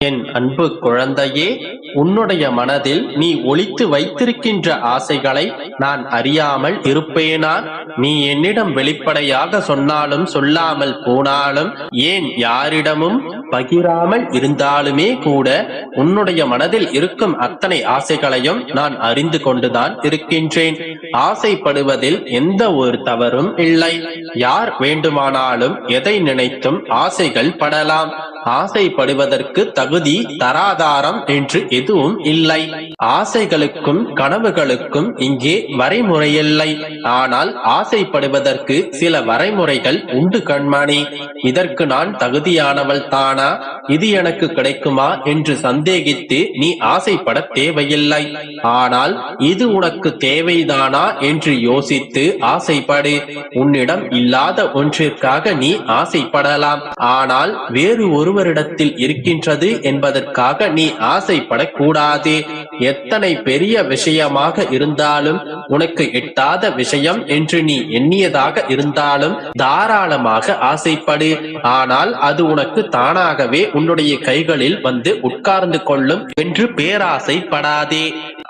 என் அன்பு குழந்தையே, உன்னுடைய மனதில் நீ ஒளித்து வைத்திருக்கின்ற ஆசைகளை நான் அறியாமல் இருப்பேனா? நீ என்னிடம் வெளிப்படையாக சொன்னாலும் சொல்லாமல் போனாலும், ஏன் யாரிடமும் பகிராமல் இருந்தாலுமே கூட உன்னுடைய மனதில் இருக்கும் அத்தனை ஆசைகளையும் நான் அறிந்து கொண்டுதான் இருக்கின்றேன். ஆசைப்படுவதில் எந்த ஒரு தவறும் இல்லை. யார் வேண்டுமானாலும் எதை நினைத்தும் ஆசைகள் படலாம். ஆசைப்படுவதற்கு தகுதி தராதாரம் என்று எதுவும் இல்லை. ஆசைகளுக்கும் கனவுகளுக்கும் இங்கே வரைமுறையில்லை. ஆனால் ஆசைப்படுவதற்கு சில வரைமுறைகள் உண்டு கண்மணி. இதற்கு நான் தகுதியானவள் தானா, இது எனக்கு கிடைக்குமா என்று சந்தேகித்து நீ ஆசைப்பட தேவையில்லை. ஆனால் இது உனக்கு தேவைதானா என்று யோசித்து ஆசைப்படு. உன்னிடம் இல்லாத ஒன்றிற்காக நீ ஆசைப்படலாம். ஆனால் வேறு ஒருவரிடத்தில் இருக்கின்றது என்பதற்காக நீ ஆசைப்படக்கூடாது. எத்தனை பெரிய விஷயமாக இருந்தாலும், உனக்கு எட்டாத விஷயம் என்று நீ எண்ணியதாக இருந்தாலும் தாராளமாக ஆசைப்படு. ஆனால் அது உனக்கு தானாகவே உன்னுடைய கைகளில் வந்து உட்கார்ந்து கொள்ளும் என்று பேராசைப்படாதே.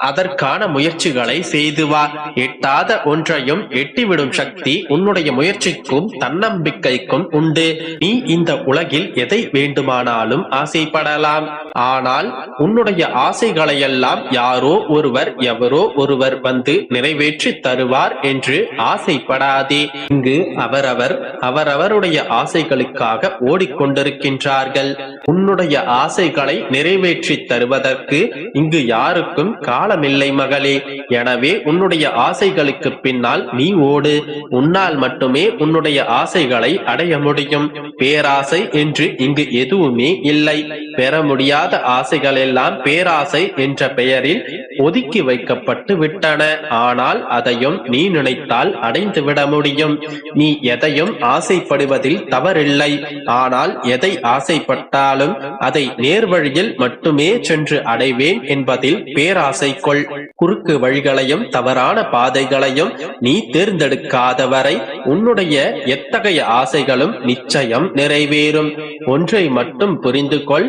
அதற்கான முயற்சிகளை செய்து வா. எட்டாத ஒன்றையும் எட்டிவிடும் சக்தி உன்னுடைய முயற்சிக்கும் தன்னம்பிக்கைக்கும் உண்டு. நீ இந்த உலகில் எதை வேண்டுமானாலும் ஆசைப்படலாம். ஆனால் உன்னுடைய ஆசைகளையெல்லாம் யாரோ ஒருவர் எவரோ ஒருவர் வந்து நிறைவேற்றி தருவார் என்று ஆசைப்படாதே. இங்கு அவரவருடைய ஆசைகளுக்காக ஓடிக்கொண்டிருக்கின்றார்கள். உன்னுடைய ஆசைகளை நிறைவேற்றி தருவதற்கு இங்கு யாருக்கும் காலமில்லை மகளே. எனவே உன்னுடைய ஆசைகளுக்கு பின்னால் நீ ஓடு. உன்னால் மட்டுமே உன்னுடைய ஆசைகளை அடைய முடியும். பேராசை என்று இங்கு எதுவுமே இல்லை. பெற முடியாத ஆசைகள் எல்லாம் பேராசை என்ற பெயரில் ஒதுக்கி வைக்கப்பட்டு விட்டன. ஆனால் அதையும் நீ நினைத்தால் அடைந்து விட முடியும். நீ எதையும் ஆசைப்படுவதில் தவறில்லை. ஆனால் எதை ஆசைப்பட்டாலும் அதை நேர்வழியில் மட்டுமே சென்று அடைவேன் என்பதில் பேராசை கொள். குறுக்கு வழிகளையும் தவறான பாதைகளையும் நீ தேர்ந்தெடுக்காதவரை உன்னுடைய எத்தகைய ஆசைகளும் நிச்சயம் நிறைவேறும். ஒன்றை மட்டும் புரிந்து கொள்.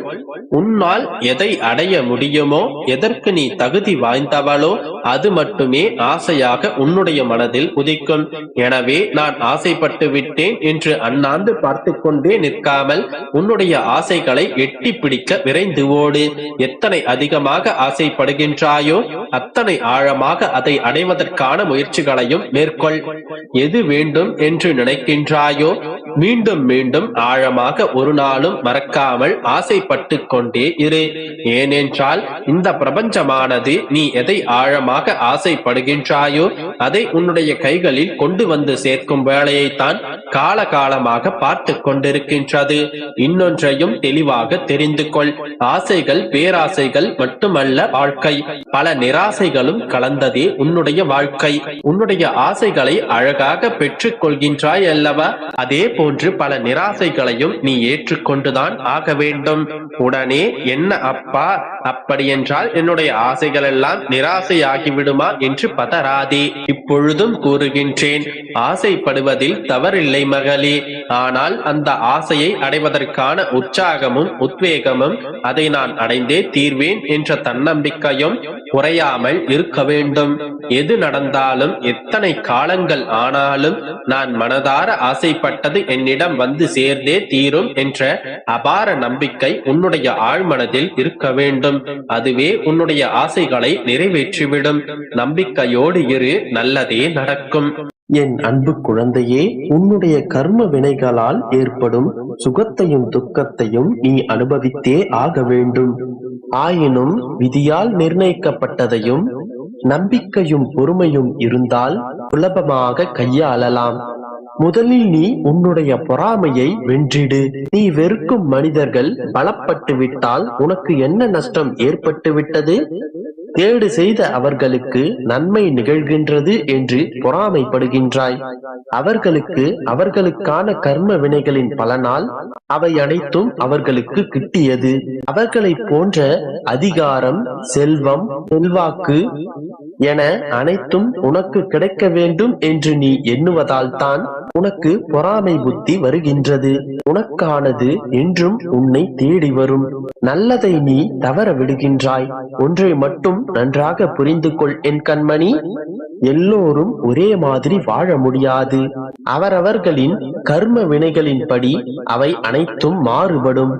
உன்னால் எதை அடைய முடியுமோ, எதற்கு நீ தகுதி வாய்ந்தவளோ அது மட்டுமே ஆசையாக உன்னுடைய மனதில் உதிக்கும். எனவே நான் ஆசைப்பட்டு விட்டேன் என்று அண்ணாந்து பார்த்து கொண்டே நிற்காமல் உன்னுடைய ஆசைகளை எட்டி பிடிக்க விரைந்து ஓடு. எத்தனை அதிகமாக ஆசைப்படுகின்றாயோ அத்தனை ஆழமாக அதை அடைவதற்கான முயற்சிகளையும் மேற்கொள். எது வேண்டும் என்று நினைக்கின்றாயோ மீண்டும் மீண்டும் ஆழமாக ஒரு நாளும் மறக்காமல் ஆசைப்பட்டு கொண்டே இரு. ஏனென்றால் இந்த பிரபஞ்சமானது நீ எதை ஆழமாக ஆசைப்படுகின்றாயோ அதை உன்னுடைய கைகளில் கொண்டு வந்து சேர்க்கும் வேலையைத்தான் காலகாலமாக பார்த்து கொண்டிருக்கின்றது. இன்னொன்றையும் தெளிவாக தெரிந்து கொள். ஆசைகள் பேராசைகள் மட்டுமல்ல வாழ்க்கை. பல நிராசைகளும் கலந்ததே உன்னுடைய வாழ்க்கை. உன்னுடைய ஆசைகளை அழகாக பெற்றுக் கொள்கின்றாய் அல்லவா? அதே போன்று பல நிராசைகளையும் நீ ஏற்றுக்கொண்டுதான் ஆக வேண்டும். உடனே என்ன அப்பா, அப்படி என்றால் என்னுடைய ஆசைகள் எல்லாம் நிராசையாகிவிடுமா என்று பதறாதே. இப்பொழுதும் கூறுகின்றேன், ஆசைப்படுவதில் தவறில்லை மகளே. ஆனால் அந்த ஆசையை அடைவதற்கான உற்சாகமும் உத்வேகமும், அதை நான் அடைந்தே தீர்வேன் என்ற தன்னம்பிக்கையும் குறையாமல் இருக்க வேண்டும். எது நடந்தாலும் எத்தனை காலங்கள் ஆனாலும் நான் மனதார ஆசைப்பட்டது என்னிடம் வந்து சேர்ந்தே தீரும் என்ற அபார நம்பிக்கை உன்னுடைய ஆழ்மனதில் இருக்க வேண்டும். அதுவே உன்னுடைய ஆசைகளை நிறைவேற்றிவிடும். நம்பிக்கையோடு இரு, நல்லதே நடக்கும். என் அன்பு குழந்தையே, உன்னுடைய கர்ம வினைகளால் ஏற்படும் சுகத்தையும் துக்கத்தையும் நீ அனுபவித்தே ஆக வேண்டும். ஆயினும் விதியால் நிர்ணயிக்கப்பட்டதையும் நம்பிக்கையும் பொறுமையும் இருந்தால் சுலபமாக கையாளலாம். முதலில் நீ உன்னுடைய பொறாமையை வென்றிடு. நீ வெறுக்கும் மனிதர்கள் பலப்பட்டு விட்டால் உனக்கு என்ன நஷ்டம் ஏற்பட்டு விட்டது? கேடு செய்த அவர்களுக்கு நன்மை நிகழ்கின்றது என்று பொறாமைப்படுகின்றாய். அவர்களுக்கு அவர்களுக்கான கர்ம வினைகளின் பலனால் அவை அனைத்தும் அவர்களுக்கு கிட்டியது. அவர்களை போன்ற அதிகாரம், செல்வம், செல்வாக்கு, என அனைத்தும் உனக்கு கிடைக்க வேண்டும் என்று நீ எண்ணுவதால் தான் உனக்கு பொறாமை புத்தி வருகின்றது. உனக்கானது என்றும் உன்னை தேடி வரும். நல்லதை நீ தவற விடுகின்றாய். ஒன்றை மட்டும் நன்றாக புரிந்து கொள் என் கண்மணி. எல்லோரும் ஒரே மாதிரி வாழ முடியாது. அவரவர்களின் கர்ம வினைகளின்படி அவை அனைத்தும் மாறுபடும்.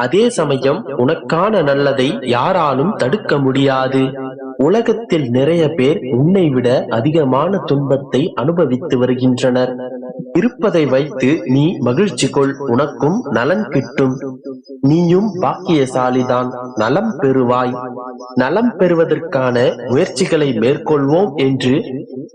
அதே சமயம் உனக்கான நல்லதை யாராலும் தடுக்க முடியாது. உலகத்தில் நிறைய பேர் உன்னை விட அதிகமான துன்பத்தை அனுபவித்து வருகின்றனர். இருப்பதை வைத்து நீ மகிழ்ச்சி கொள். உனக்கும் நலன் கிட்டும். நீயும் பாக்கியசாலிதான். நலம் பெறுவாய். நலம் பெறுவதற்கான முயற்சிகளை மேற்கொள்வோம் என்று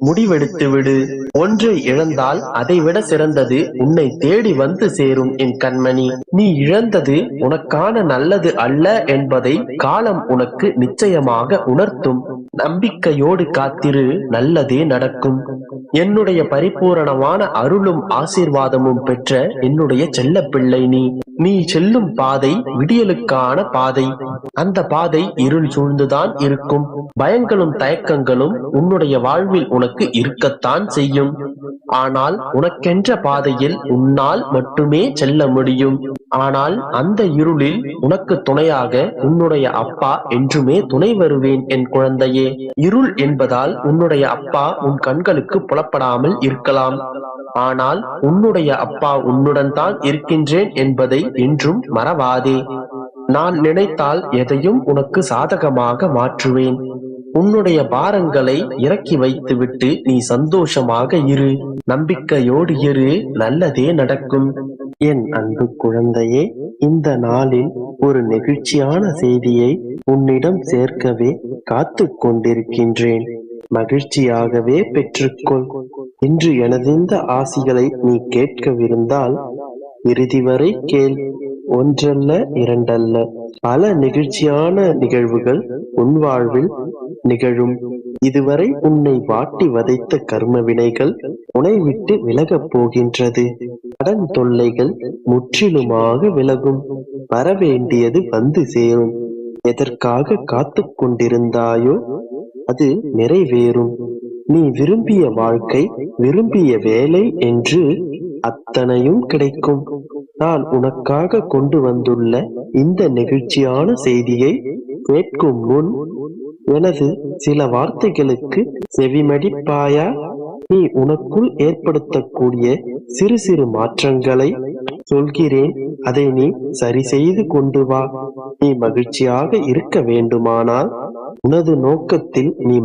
முடிவெடுத்து விடு. ஒன்றை இழந்தால் அதைவிட சிறந்தது உன்னை தேடி வந்து சேரும் என் கண்மணி. நீ இழந்தது உனக்கான நல்லது அல்ல என்பதை காலம் உனக்கு நிச்சயமாக உணர்த்தும். நம்பிக்கையோடு காத்திரு, நல்லதே நடக்கும். என்னுடைய பரிபூரணமான அருளும் ஆசீர்வாதமும் பெற்ற என்னுடைய செல்ல பிள்ளை நீ செல்லும் பாதை விடியலுக்கான பாதை. அந்த பாதை இருள் சூழ்ந்துதான் இருக்கும். பயங்களும் தயக்கங்களும் உன்னுடைய வாழ்வில் உனக்கு இருக்கத்தான் செய்யும். ஆனால் உனக்கென்ற பாதையில் உன்னால் மட்டுமே செல்ல முடியும். ஆனால் அந்த இருளில் உனக்கு துணையாக உன்னுடைய அப்பா என்றுமே துணை வருவேன் என் குழந்தையே. இருள் என்பதால் உன்னுடைய அப்பா உன் கண்களுக்கு புலப்படாமல் இருக்கலாம். ஆனால் உன்னுடைய அப்பா உன்னுடன் தான் இருக்கின்றேன் என்பதை என்றும் மறவாதே. நான் நினைத்தால் எதையும் உனக்கு சாதகமாக மாற்றுவேன். உன்னுடைய பாரங்களை இறக்கி வைத்துவிட்டு நீ சந்தோஷமாக இரு. நம்பிக்கையோடு இரு. நல்லதே நடக்கும். என் அன்பு குழந்தையே, இந்த நாளில் ஒரு நெகிழ்ச்சியான செய்தியை உன்னிடம் சேர்க்கவே காத்து கொண்டிருக்கின்றேன். மகிழ்ச்சியாகவே பெற்றுக்கொள். இன்று எனதிந்த ஆசிகளை நீ கேட்கவிருந்தால் இறுதி வரை கேள். ஒன்றல்ல இரண்டல்ல, பல நெகிழ்ச்சியான நிகழ்வுகள் உன் வாழ்வில் நிகழும். இதுவரை உன்னை வாட்டி வதைத்த கர்ம வினைகள் உன்னை விட்டு விலகப் போகின்றது. கடன் தொல்லைகள் முற்றிலுமாக விலகும். வரவேண்டியது வந்து சேரும். எதற்காக காத்து கொண்டிருந்தாயோ அது நிறைவேறும். நீ விரும்பிய வாழ்க்கை, விரும்பிய வேலை என்று அத்தனையும் கிடைக்கும். நான் உனக்காக கொண்டு வந்துள்ள இந்த நெகிழ்ச்சியான செய்தியை கேட்கும் முன் எனது சில வார்த்தைகளுக்கு செவிமடிப்பாயா? நீ உனக்குள் ஏற்படுத்தக்கூடிய சிறு சிறு மாற்றங்களை சொல்கிறேன். அதை நீ சரி செய்து கொண்டு வா. நீ மகிழ்ச்சியாக இருக்க வேண்டுமானால் உனது நோக்கத்தில் நீ